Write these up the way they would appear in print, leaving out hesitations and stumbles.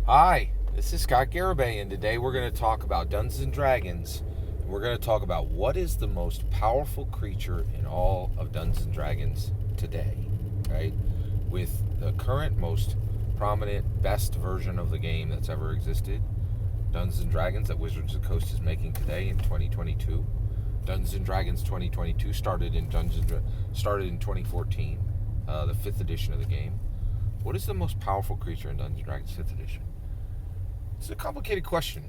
Hi, this is Scott Garibay, and today we're going to talk about Dungeons and Dragons. We're going to talk about what is the most powerful creature in all of Dungeons and Dragons today, right? With the current most prominent, best version of the game that's ever existed, Dungeons and Dragons that Wizards of the Coast is making today in 2022. Dungeons and Dragons 2022 started in 2014, the 5th edition of the game. What is the most powerful creature in Dungeons and Dragons 5th edition? It's a complicated question.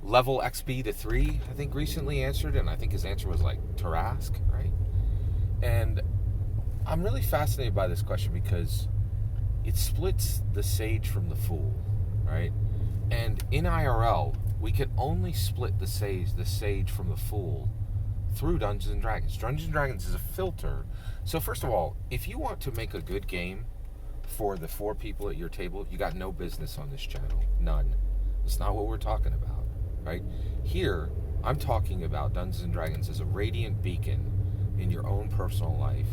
Level XP to 3, I think, recently answered, and I think his answer was like Tarask, right? And I'm really fascinated by this question because it splits the sage from the fool, right? And in IRL, we can only split the sage from the fool through Dungeons and Dragons. Dungeons and Dragons is a filter. So first of all, if you want to make a good game for the 4 people at your table, you got no business on this channel. None. It's not what we're talking about, right? Here, I'm talking about Dungeons and Dragons as a radiant beacon in your own personal life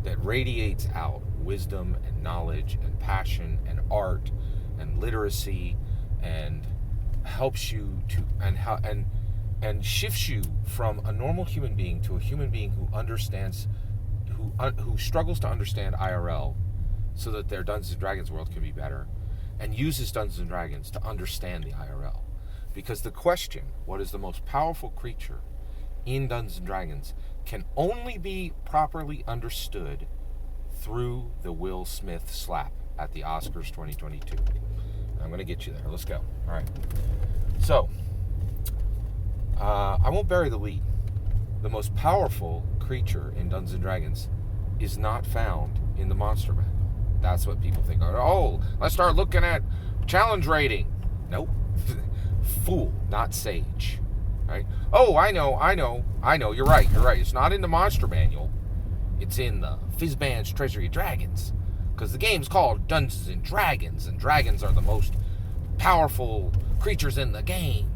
that radiates out wisdom and knowledge and passion and art and literacy and helps you to and shifts you from a normal human being to a human being who understands, who struggles to understand IRL, so that their Dungeons & Dragons world can be better, and uses Dungeons & Dragons to understand the IRL. Because the question, what is the most powerful creature in Dungeons & Dragons, can only be properly understood through the Will Smith slap at the Oscars 2022. I'm going to get you there. Let's go. All right. So, I won't bury the lead. The most powerful creature in Dungeons & Dragons is not found in the monster manual. That's what people think. Oh, let's start looking at challenge rating. Nope. Fool, not sage. Right? Oh, I know. You're right. It's not in the monster manual. It's in the Fizban's Treasury of Dragons. Because the game's called Dungeons and dragons are the most powerful creatures in the game.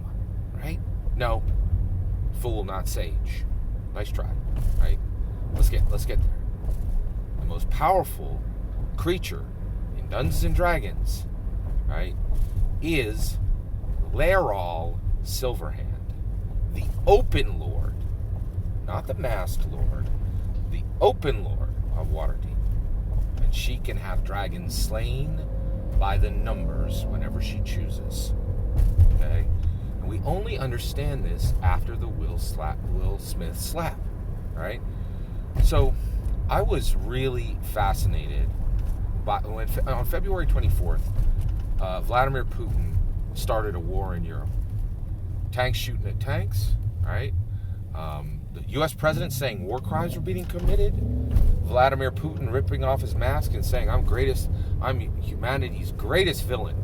Right? No. Fool, not sage. Nice try. Right? Let's get there. The most powerful creature in Dungeons and Dragons, right, is Laeral Silverhand, the Open Lord, not the Masked Lord, the Open Lord of Waterdeep. And she can have dragons slain by the numbers whenever she chooses. Okay? And we only understand this after the Will Smith slap, right? So I was really fascinated when on February 24th, Vladimir Putin started a war in Europe. Tanks shooting at tanks, right? The U.S. president saying war crimes were being committed. Vladimir Putin ripping off his mask and saying, I'm humanity's greatest villain.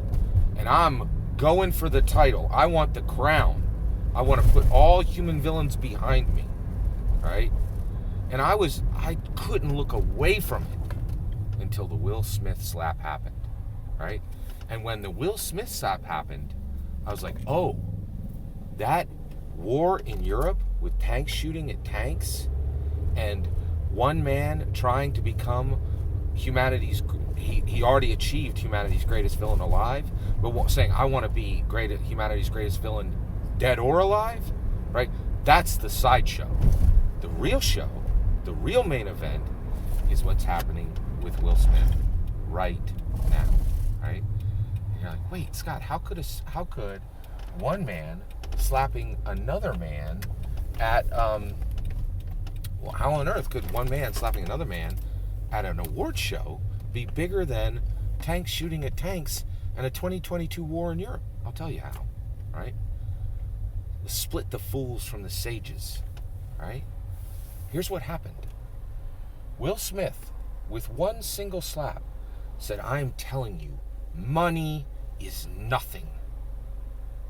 And I'm going for the title. I want the crown. I want to put all human villains behind me, right? And I couldn't look away from it until the Will Smith slap happened, right? And when the Will Smith slap happened, I was like, oh, that war in Europe with tanks shooting at tanks and one man trying to become he already achieved humanity's greatest villain alive, but saying, I want to be humanity's greatest villain dead or alive, right? That's the sideshow. The real show, the real main event is what's happening with Will Smith right now, right? And you're like, wait, Scott, how could one man slapping another man at how on earth could one man slapping another man at an award show be bigger than tanks shooting at tanks and a 2022 war in Europe? I'll tell you how, right? Split the fools from the sages, right? Here's what happened. Will Smith, with one single slap, said, I'm telling you, money is nothing.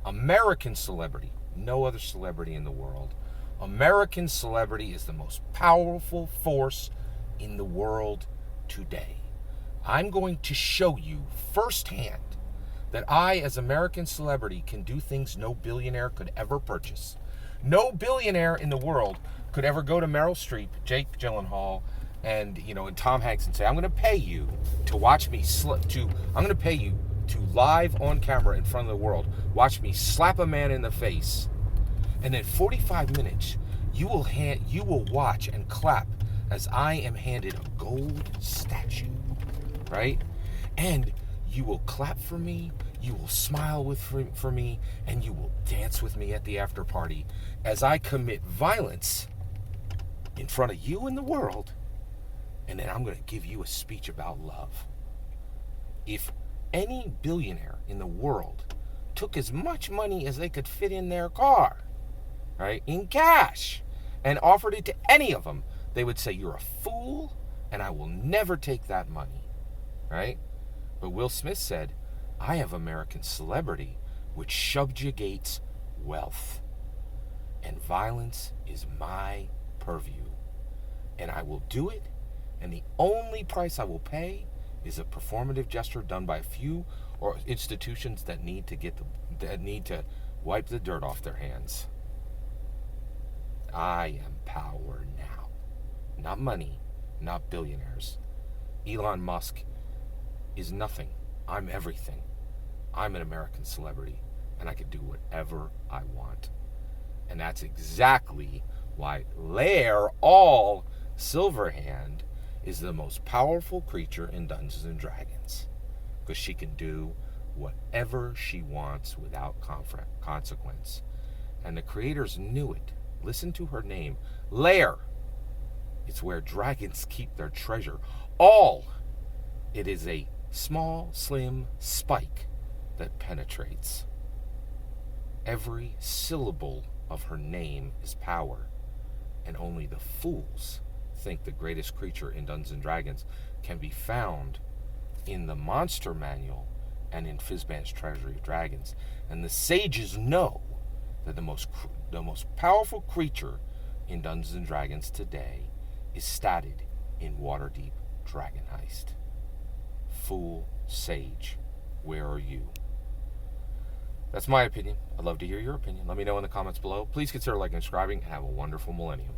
American celebrity, no other celebrity in the world, American celebrity is the most powerful force in the world today. I'm going to show you firsthand that I, as American celebrity, can do things no billionaire could ever purchase. No billionaire in the world could ever go to Meryl Streep, Jake Gyllenhaal, and Tom Hanks and say, I'm going to pay you to watch me I'm going to pay you to live on camera in front of the world, watch me slap a man in the face, and in 45 minutes, you will watch and clap as I am handed a gold statue, right? And you will clap for me, you will smile for me, and you will dance with me at the after party as I commit violence in front of you and the world, and then I'm going to give you a speech about love. If any billionaire in the world took as much money as they could fit in their car, right, in cash, and offered it to any of them, they would say, you're a fool, and I will never take that money, right? But Will Smith said, I have American celebrity, which subjugates wealth, and violence is my purview, and I will do it, and the only price I will pay is a performative gesture done by a few or institutions that need to wipe the dirt off their hands. I am power now. Not money, not billionaires. Elon Musk is nothing. I'm everything. I'm an American celebrity, and I can do whatever I want. And that's exactly why Lair All Silverhand is the most powerful creature in Dungeons and Dragons, because she can do whatever she wants without consequence. And the creators knew it. Listen to her name, Lair. It's where dragons keep their treasure. All. It is a small, slim spike that penetrates. Every syllable of her name is power, and only the fools think the greatest creature in Dungeons and Dragons can be found in the monster manual and in Fizban's Treasury of Dragons. And the sages know that the most powerful creature in Dungeons and Dragons today is statted in Waterdeep Dragon Heist. Fool, sage, where are you? That's my opinion. I'd love to hear your opinion. Let me know in the comments below. Please consider liking and subscribing, and have a wonderful millennium.